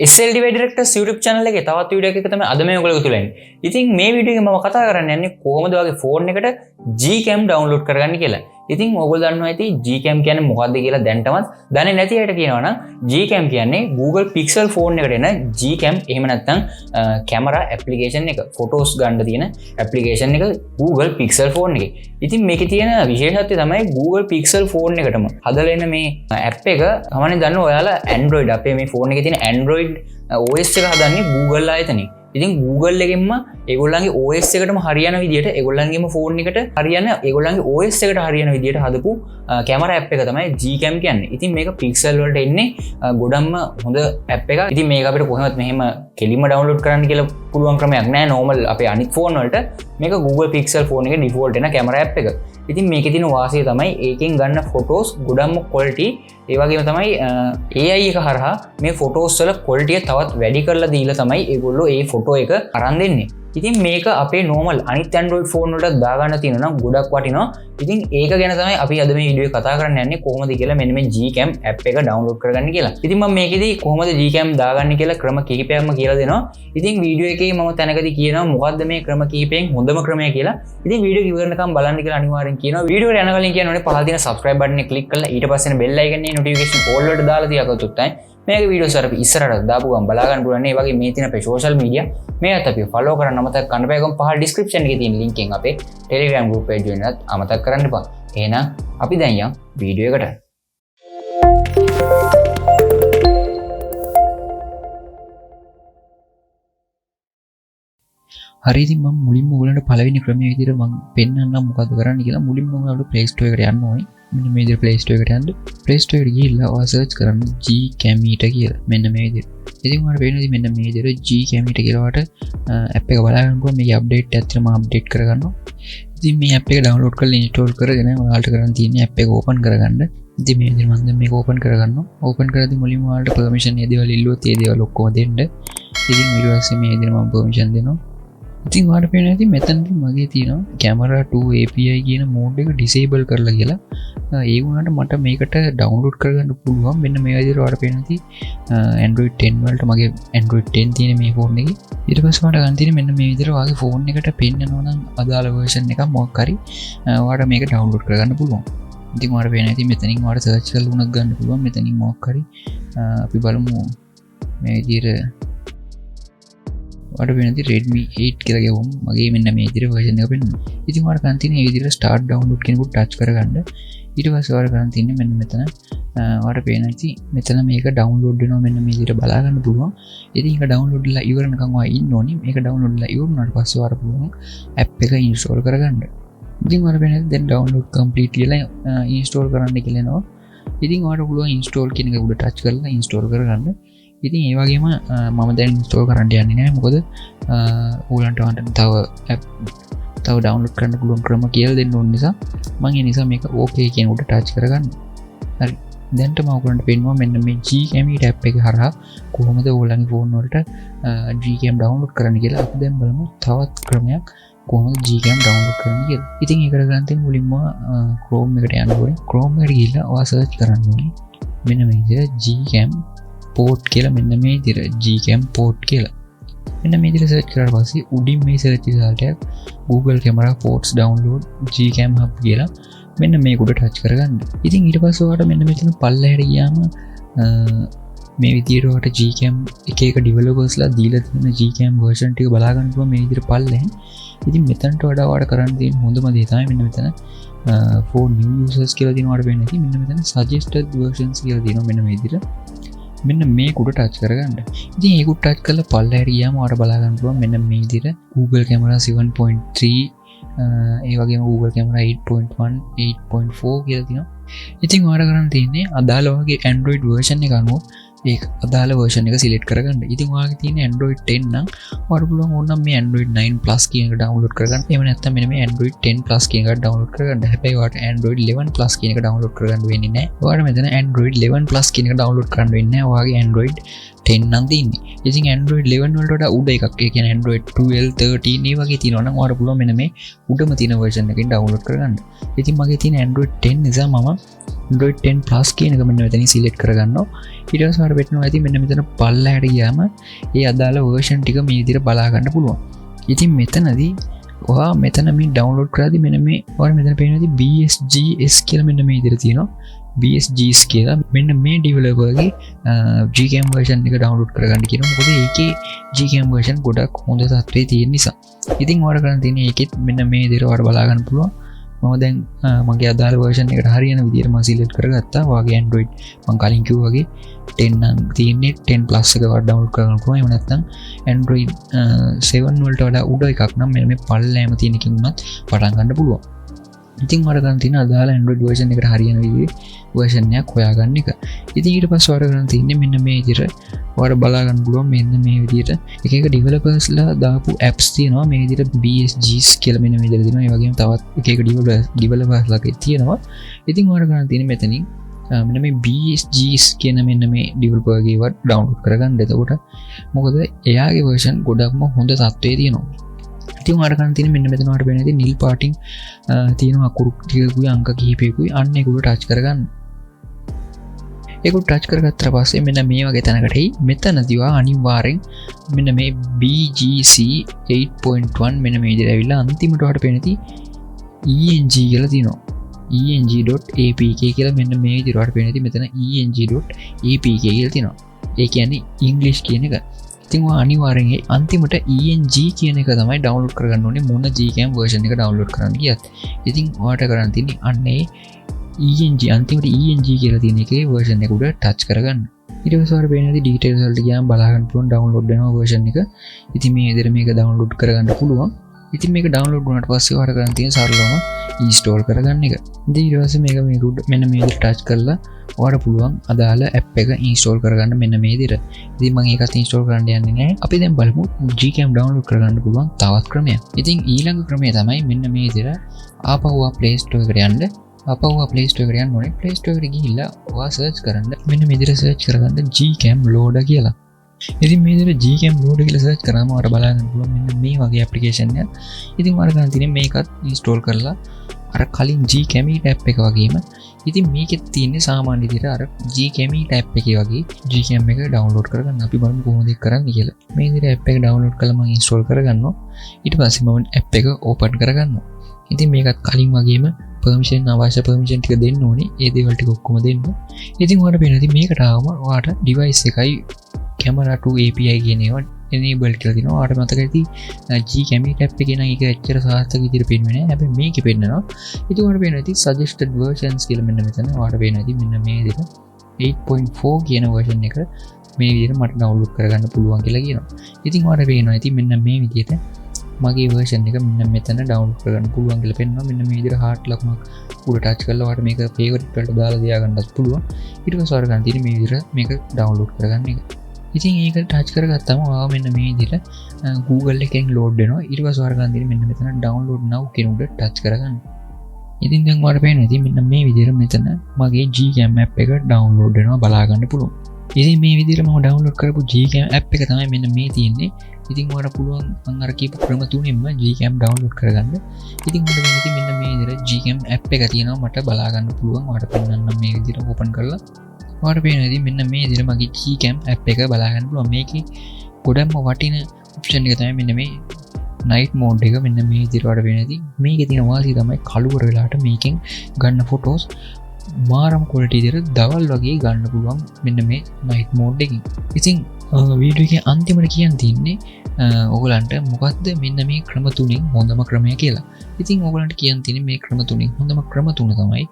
SLD Directors YouTube channel එකේ තවත් video එකක තමයි අද මේ ඔයගොල්ලෝ තුලන්නේ. ඉතින් මේ වීඩියෝ එකේ මම කතා කරන්න යන්නේ කොහොමද ඔයගේ ෆෝන් එකට GCam download කරගන්න කියලා. ඉතින් ඔයගොල්ලෝ දන්නවා ඇති GCam කියන්නේ මොකක්ද කියලා දැන්ටමත් දන්නේ නැති අයට කියනවා නම් GCam කියන්නේ Google Pixel phone එකට එන GCam එහෙම නැත්නම් camera application එක photos ගන්න තියෙන application එක Google Pixel phone එකේ. ඉතින් මේකේ තියෙන විශේෂත්වය තමයි Google Pixel phone එකටම හදලා එන මේ app එක තමන්නේ දන්නවා ඔයාලා Android අපේ මේ phone එකේ තියෙන Android OS එක හදන්නේ Google ආයතනෙ. ඉතින් Google එකෙන්ම ඒගොල්ලන්ගේ OS එකටම හරියන විදියට ඒගොල්ලන්ගේම ෆෝන් එකට හරියන ඒගොල්ලන්ගේ OS එකට හරියන විදියට හදපු කැමරා ඇප් එක තමයි GCam කියන්නේ. ඉතින් මේක Pixel වලට එන්නේ ගොඩක්ම හොඳ ඇප් එකක්. ඉතින් මේක අපිට කොහොමවත් මෙහෙම කෙලින්ම ඩවුන්ලෝඩ් කරන්න කියලා පුළුවන් ක්‍රමයක් නෑ. normal අපේ අනිත් ෆෝන් වලට මේක Google Pixel ෆෝන් එකේ default එන කැමරා ඇප් එක. ඉතින් මේකේ තියෙන වාසිය තමයි ඒකෙන් ගන්න ෆොටෝස් ගොඩක්ම quality ඒ වගේම තමයි AI එක හරහා මේ ෆොටෝස් වල quality එක තවත් වැඩි කරලා දීලා තමයි ඒගොල්ලෝ ඒ ෆොටෝ එක අරන් දෙන්නේ. ඉතින් මේක අපේ normal අනිත් Android phone වලට දාගන්න තියෙනවා නම් ගොඩක් වටිනවා. ඉතින් ඒක ගැන තමයි අපි අද මේ වීඩියෝ කතා කරන්න යන්නේ කොහොමද කියලා මෙන්න මේ GCam app එක download කරගන්න කියලා. ඉතින් මම මේකෙදි කොහොමද GCam දාගන්නේ කියලා ක්‍රම කිහිපයක්ම කියලා දෙනවා. ඉතින් වීඩියෝ එකේ මම තැනකදී කියනවා මොකද්ද මේ ක්‍රම කිහිපයෙන් හොඳම ක්‍රමය කියලා. ඉතින් වීඩියෝ ඉවරනකම් බලන්න කියලා අනිවාර්යෙන් කියනවා. වීඩියෝ එකට යන කලින් කියනෝනේ පහළ තියෙන subscribe button එක click කරලා ඊට පස්සේ bell icon එකේ notification all වලට දාලා තියාගත්තොත් තමයි මේක වීඩියෝස් අර ඉස්සරහට දාපු ගමන් බලා ගන්න පුළුවන්. ඒ වගේ මේ තියෙන අපේ social media මේවත් අපි follow කරන්න අමතක කරන්න බෑ. ගම පහළ description එකේ තියෙන link එකෙන් අපේ Telegram group page join එකත් අමතක කරන්න එපා. එහෙනම් අපි දැන් යමු වීඩියෝ එකට. හරි ඉතින් මම මුලින්ම ඔයගලන්ට පළවෙනි ක්‍රමයේ විදිහට මම පෙන්නන්නම් මොකද කරන්න කියලා. මුලින්ම ඔයාලට Play Store එකට යන්න ඕනේ. මෙන්න මේ විදිහට Play Store එකට යන්න. Play Store එකට ගිහිල්ලා ඔයා search කරන්න GCamite කියලා. මෙන්න මේ විදිහට. ඉතින් ඔයාලට පේනවා මෙන්න මේ විදිහට GCamite කියලා වට app එක බලා ගන්නකොට මේකේ update එකත් මම update කරගන්නවා. ඉතින් මේ app එක download කරලා install කරගෙන ඔයාලට කරන්න තියෙන්නේ app එක open කරගන්න. ඉතින් මේ විදිහට මම දැන් මේක open කරගන්නවා. open කරද්දී මුලින්ම ඔයාලට permission ඒ දේවල් ඉල්ලුවොත් ඒ දේවල් ඔක්කොම දෙන්න. ඉතින් ඊට පස්සේ මේ විදිහට මම permission දෙනවා. ඉතින් ඔයාලට පේනවා ඉතින් මෙතනදී මගේ තියෙනවා camera 2 API කියන mode එක disable කරලා කියලා. ඒ වුණාට මට මේකට download කරගන්න පුළුවන්. මෙන්න මේ විදිහට ඔයාලට පේනවා ඉතින් Android 10 වලට මගේ Android 10 තියෙන මේ ෆෝන් එකේ. ඊට පස්සේ මට ගන්න තියෙන්නේ මෙන්න මේ විදිහට ඔයාගේ ෆෝන් එකට පෙන්නනවා නම් අදාළ version එකක් මොකක් හරි ඔයාලට මේක download කරගන්න පුළුවන්. ඉතින් ඔයාලට පේනවා ඉතින් මෙතනින් ඔයාලට search කරලා උනක් ගන්න පුළුවන්. මෙතනින් මොකක් හරි අපි බලමු මේ විදිහට ඔයාලට වෙනදී Redmi 8 කියලා ගියවම මගේ මෙන්න මේ විදිහට version එක පෙන්වනවා. ඉතින් ඔයාලට ගන්න තියෙන්නේ මේ විදිහට start download කෙනෙකුට touch කරගන්න. ඊට පස්සේ ඔයාලට ගන්න තියෙන්නේ මෙන්න මෙතන ඔයාලට පේනවා ඉතින් මෙතන මේක download වෙනවා මෙන්න මේ විදිහට බලා ගන්න පුළුවන්. ඉතින් ඒක download වෙලා ඉවරනකම් ඔයා ඉන්න ඕනි. මේක download වෙලා ඉවර වුණාට පස්සේ ඔයාලට පුළුවන් app එක install කරගන්න. ඉතින් ඔයාලට වෙනදී දැන් download complete කියලා install කරන්න කියලා එනවා. ඉතින් ඔයාලට පුළුවන් install කියන එක උඩ touch කරලා install කරගන්න. ඉතින් ඒ වගේම මම දැන් install කරන්න යන්නේ නැහැ. මොකද ඕගලන්ට තව download කරන්න පුළුවන් ක්‍රම කියලා දෙන්න ඕන නිසා මම ඒ නිසා මේක okay කියන උඩ touch කරගන්න. හරි. දැන්ට මම ඔයගලන්ට පෙන්වනවා මෙන්න මේ GCamite app එක හරහා කොහොමද ඔයගලන්ගේ ෆෝන් වලට GCam download කරන්න කියලා. අපි දැන් බලමු තවත් ක්‍රමයක් කොහොමද GCam download කරන්න කියලා. ඉතින් ඒකට ගන්න තියෙන මුලින්ම Chrome එකට යන්න ඕනේ. Chrome එකට ගිහිල්ලා ඔයා search කරන්න ඕනේ. මෙන්න මේ විදිහට GCam port කියලා මෙන්න මේ විදිහට GCam port කියලා. මෙන්න මේ විදිහට search කරලා පස්සේ උඩින් මේ search result එක Google camera ports download GCam hub කියලා මෙන්න මේක උඩ touch කරගන්න. ඉතින් ඊට පස්සේ ඔයාලට මෙන්න මෙතන පල්ලෙහාට ගියාම මේ විදිහට ඔයාලට GCam එක එක developersලා දීලා තියෙන GCam version ටික බලා ගන්න පුළුවන් මේ විදිහට පල්ලෙහෙන්. ඉතින් මෙතනට වඩා ඔයාලට කරන්න තියෙන හොඳම දේ තමයි මෙන්න මෙතන for new users කියලා දින ඔයාලට වෙන්නේ. ඉතින් මෙන්න මෙතන suggested versions කියලා දිනවා මෙන්න මේ විදිහට. මෙන්න මේ කුඩ ටච් කරගන්න. ඉතින් ඒක උඩ ටච් කරලා පල්ලෙහාට ගියාම ඔයාලට බලා ගන්න පුළුවන් මෙන්න මේ විදිහට Google camera 7.3 ඒ වගේම Google camera 8.1 8.4 කියලා තියෙනවා. ඉතින් ඔයාලට කරන්න තියෙන්නේ අදාළ වගේ Android version එක අනුව ඒක අදාළ version එක select කරගන්න. ඉතින් ඔයාලගේ තියෙන Android 10 නම් ඔයාලට පුළුවන් ඕනනම් මේ Android 9 Plus කියන එක download කරගන්න. එහෙම නැත්නම් මෙන්න මේ Android 10 Plus කියන එක download කරගන්න. හැබැයි ඔයාලට Android 11 Plus කියන එක download කරගන්න වෙන්නේ නැහැ. ඔයාලට මෙතන Android 11 Plus කියන එක download කරන්න වෙන්නේ නැහැ. ඔයාගේ Android 10 නම් තියෙන්නේ. ඉතින් Android 11 වලට වඩා උඩ එකක්. ඒ කියන්නේ Android 12 13 මේ වගේ තියෙනවා නම් ඔයාලට පුළුවන් මෙන්න මේ උඩම තියෙන version එකෙන් download කරගන්න. ඉතින් මගේ තියෙන Android 10 නිසා මම Android 10 Plus කියන එක මෙන්න මෙතනින් select කරගන්නවා. ඊට පස්සේ ඔයාලට වෙටනවා ඇති මෙන්න මෙතන පල්ලහැට ගියාම ඒ අදාළ version ටික මේ විදිහට බලා ගන්න පුළුවන්. ඉතින් මෙතනදී ඔයා මෙතන මේ download කරද්දී මෙන්න මේ ඔයාලට මෙතන පේනවා BSGS කියලා මෙන්න මේ විදිහට තියෙනවා. BSGS කියලා මෙන්න මේ developerගේ GCam version එක download කරගන්න කියනවා. මොකද ඒකේ GCam version ගොඩක් හොඳ තත්ත්වයේ තියෙන නිසා. ඉතින් ඔයාලට කරන්න තියෙන්නේ ඒකෙත් මෙන්න මේ විදිහට ඔයාලට බලා ගන්න පුළුවන්. මම දැන් මගේ අදාළ version එකට හරියන විදිහට මම select කරගත්තා. ඔයාගේ Android මම කලින් කිව්වා වගේ 10 නම් තියෙන්නේ 10 plus එක ඔයාලට download කරගන්න පුළුවන්. එහෙම නැත්නම් Android 7 වලට වඩා උඩ එකක් නම් මෙන්න මේ පල්ලෑම තියෙන එකකින්වත් පටන් ගන්න පුළුවන්. ඉතින් ඔයාලට ගන්න තියෙන අදාළ Android version එකට හරියන විදිහේ version එකක් හොයාගන්න එක. ඉතින් ඊට පස්සේ ඔයාලට ගන්න තියෙන්නේ මෙන්න මේ විදිහට ඔයාලට බලා ගන්න පුළුවන් මෙන්න මේ විදිහට එක එක developersලා දාපු apps තියෙනවා මේ විදිහට BSGs කියලා මෙන්න මේ විදිහට තියෙනවා. ඒ වගේම තවත් එක එක developersලාගේ තියෙනවා. ඉතින් ඔයාලට ගන්න තියෙන්නේ මෙතනින් මෙන්න මේ BSGs කියන මෙන්න මේ developerගේ ඒවා download කරගන්න. එතකොට මොකද එයාගේ version ගොඩක්ම හොඳ තත්ත්වයේ තියෙනවා. ඉතින් ඔයාලට ගන්න තියෙන්නේ මෙන්න මෙතන ඔයාලට වෙන්නේ නිල් පාටින් තියෙන අකුරු ටිකකුයි අංක කිහිපයකුයි අන්න ඒක උඩ ටච් කරගන්න. ඒක උඩ ටච් කරගත්තට පස්සේ මෙන්න මේ වගේ තැනකට මෙතනදී ඔයා අනිවාර්යෙන් මෙන්න මේ BGC 8.1 මෙන්න මේ විදිහට ඇවිල්ලා අන්තිමට ඔයාලට පේන්නේ ENG කියලා තියෙනවා. eng.apk කියලා මෙන්න මේ විදිහට ඔයාලට පේන්නේ මෙතන eng.apk කියලා තියෙනවා. ඒ කියන්නේ English කියන එක. ඉතින් ඔයා අනිවාර්යෙන් අන්තිමට ENG කියන එක තමයි download කරගන්න ඕනේ මොන GCam version එක download කරන්න ගියත්. ඉතින් ඔයාලට කරන්න තියෙන්නේ අන්නේ ENG අන්තිමට ENG කියලා තියෙන එකේ version එක උඩ touch කරගන්න. ඊට පස්සේ ඔයාලට පේන්නේ details වලට ගියාම බලා ගන්න පුළුවන් download වෙනවා version එක. ඉතින් මේ විදිහට මේක download කරගන්න පුළුවන්. ඉතින් මේක download වුණාට පස්සේ ඔයාලට කරන්න තියෙන සරලවම install කරගන්න එක. ඉතින් ඊට පස්සේ මේක මේ උඩ මෙන්න මේ විදිහට touch කරලා ඔයාලට පුළුවන් අදාළ app එක install කරගන්න මෙන්න මේ විදිහට. ඉතින් මම ඒකත් install කරන්න යන්නේ නැහැ. අපි දැන් බලමු GCam download කරගන්න පුළුවන් තවත් ක්‍රමයක්. ඉතින් ඊළඟ ක්‍රමය තමයි මෙන්න මේ විදිහට ආපහු Play Store එකට යන්න. ආපහු Play Store එකට යන්න ඕනේ. Play Store එකට ගිහිල්ලා ඔයා search කරන්න මෙන්න මේ විදිහට search කරගන්න GCam loader කියලා. ඉතින් මේ විදිහට GCam loader කියලා search කරාම ඔයාලට බලන්න පුළුවන් මෙන්න මේ වගේ application එකක්. ඉතින් ඔයාලට ගන්න තියෙන්නේ මේකත් install කරලා අර කලින් GCamite app එක වගේම ඉතින් මේකෙත් තියෙන්නේ සාමාන්‍ය විදිහට අර GCamite app එකේ වගේ GCam එක download කරගන්න. අපි බලමු කොහොමද ඒක කරන්නේ කියලා. මේ විදිහට app එක download කරලා මම install කරගන්නවා. ඊට පස්සේ මම app එක open කරගන්නවා. ඉතින් මේකත් කලින් වගේම permission අවශ්‍ය permission ටික දෙන්න ඕනේ. ඒ දේවල් ටික ඔක්කොම දෙන්න. ඉතින් ඔයාලට පේනවා මේකට ආවම ඔයාලට device එකයි camera to API කියන ඒවා enable කියලා තියෙනවා. ඔයාලට මතක ඇති GCamite app එකේ නම් ඒක ඇත්තට සාර්ථක විදිහට පෙන්වෙන්නේ නැහැ. හැබැයි මේකේ පෙන්නනවා. ඉතින් ඔයාලට පේනවා ඇති suggested versions කියලා මෙන්න මෙතන ඔයාලට පේනවා ඇති මෙන්න මේ විදිහට 8.4 කියන version එක මේ විදිහට මට download කරගන්න පුළුවන් කියලා කියනවා. ඉතින් ඔයාලට පේනවා ඇති මෙන්න මේ විදිහට මගේ version එක මෙන්න මෙතන download කරගන්න පුළුවන් කියලා පෙන්නනවා. මෙන්න මේ විදිහට heart ලකුණක් උඩ touch කරලා ඔයාලට මේක favorite වලට දාලා තියාගන්නත් පුළුවන්. ඊට පස්සේ ඔයාලට ගන්න තියෙන්නේ මේ විදිහට මේක download කරගන්න එක. ඉතින් ඒක touch කරගත්තාම ඔයා මෙන්න මේ විදිහට Google එකෙන් load වෙනවා. ඊට පස්සේ ඔයාලට ගන්න තියෙන්නේ මෙන්න මෙතන download now කියන උඩ touch කරගන්න. ඉතින් දැන් ඔයාලට පේනවා ඉතින් මෙන්න මේ විදිහට මෙතන මගේ GCam app එක download වෙනවා බලා ගන්න පුළුවන්. ඉතින් මේ විදිහට මම download කරපු GCam app එක තමයි මෙන්න මේ තියෙන්නේ. ඉතින් ඔයාලට පුළුවන් මම අර කියපු ක්‍රම තුනෙන්ම GCam download කරගන්න. ඉතින් ඔයාලට මෙන්න මේ විදිහට GCam app එක තියෙනවා මට බලා ගන්න පුළුවන්. ඔයාලට පෙන්නන්න මේ විදිහට open කරලා ඔයාලට පේනවා ඉතින් මෙන්න මේ විදිහට මගේ GCam app එක බලා ගන්න පුළුවන්. මේකේ ගොඩක්ම වටින option එක තමයි මෙන්න මේ night mode එක. මෙන්න මේ විදිහට ඔයාලට පේනවා ඉතින් මේකේ තියෙන වාසිය තමයි කළුවර වෙලාවට මේකෙන් ගන්න photos මාරම quality විදිහට දවල් වගේ ගන්න පුළුවන් මෙන්න මේ night mode එකකින්. ඉතින් වීඩියෝ එකේ අන්තිමට කියන්න තියෙන්නේ ඔයගලන්ට මොකක්ද මෙන්න මේ ක්‍රම තුنين හොඳම ක්‍රමය කියලා. ඉතින් ඔයගලන්ට කියන්න තියෙන්නේ මේ ක්‍රම තුنين හොඳම ක්‍රම තුන තමයි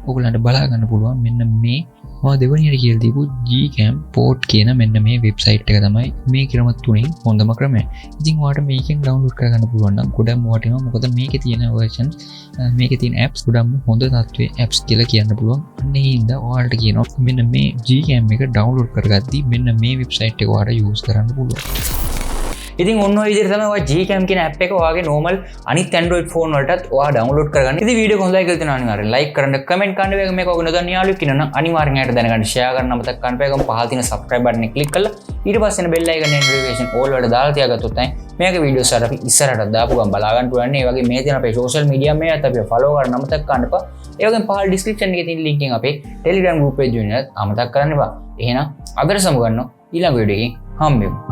ඔයගලන්ට බලා ගන්න පුළුවන් මෙන්න මේ මම දෙවෙනියට කියලා දීපු GCam port කියන මෙන්න මේ වෙබ්සයිට් එක තමයි මේ ක්‍රම තුنين හොඳම ක්‍රමය. ඉතින් ඔයාලට මේකෙන් download කරගන්න පුළුවන් නම් ගොඩක්ම වටිනවා. මොකද මේකේ තියෙන version මේකේ තියෙන apps ගොඩක්ම හොඳ තත්ත්වයේ apps කියලා කියන්න පුළුවන්. අන්න ඒ හින්දා ඔයාලට කියනවා මෙන්න මේ GCam එක download කරගද්දී මෙන්න මේ වෙබ්සයිට් එක ඔයාලට use කරන්න පුළුවන්. ඉතින් ඔන්න ඔය විදිහට තමයි ඔයා GCam කියන app එක ඔයාගේ normal අනිත් Android phone වලටත් ඔයා download කරගන්න. ඉතින් වීඩියෝ එක හොඳයි කියලා තියෙනවා අනිවාර්යෙන් like කරන්න, comment කරන්න, මේක ඔයගොල්ලෝ නොදන්න යාළුවෙක් ඉන්නවා නම් අනිවාර්යෙන් එයාට දැනගන්න share කරන්න අමතක කරන්න. පහල තියෙන subscribe button එක click කරලා ඊට පස්සේ එන bell icon notification all වලට දාලා තියාගත්තොත් තමයි මේක වීඩියෝස් අර අපි ඉස්සරහට දාපු ගමන් බලා ගන්න පුළුවන්. ඒ වගේ මේ තියෙන අපේ සෝෂල් මීඩියා මේවත් අපි ෆලෝ කරන්න අමතක කරන්න එපා. ඒ වගේම පහළ ඩිස්ක්‍රිප්ෂන් එකේ තියෙන ලින්ක් එකෙන් අපේ Telegram group page join එකත් අමතක කරන්න එපා. එහෙනම් අදට සමු ගන්නවා ඊළඟ වීඩියෝ එකකින් හම්බෙමු.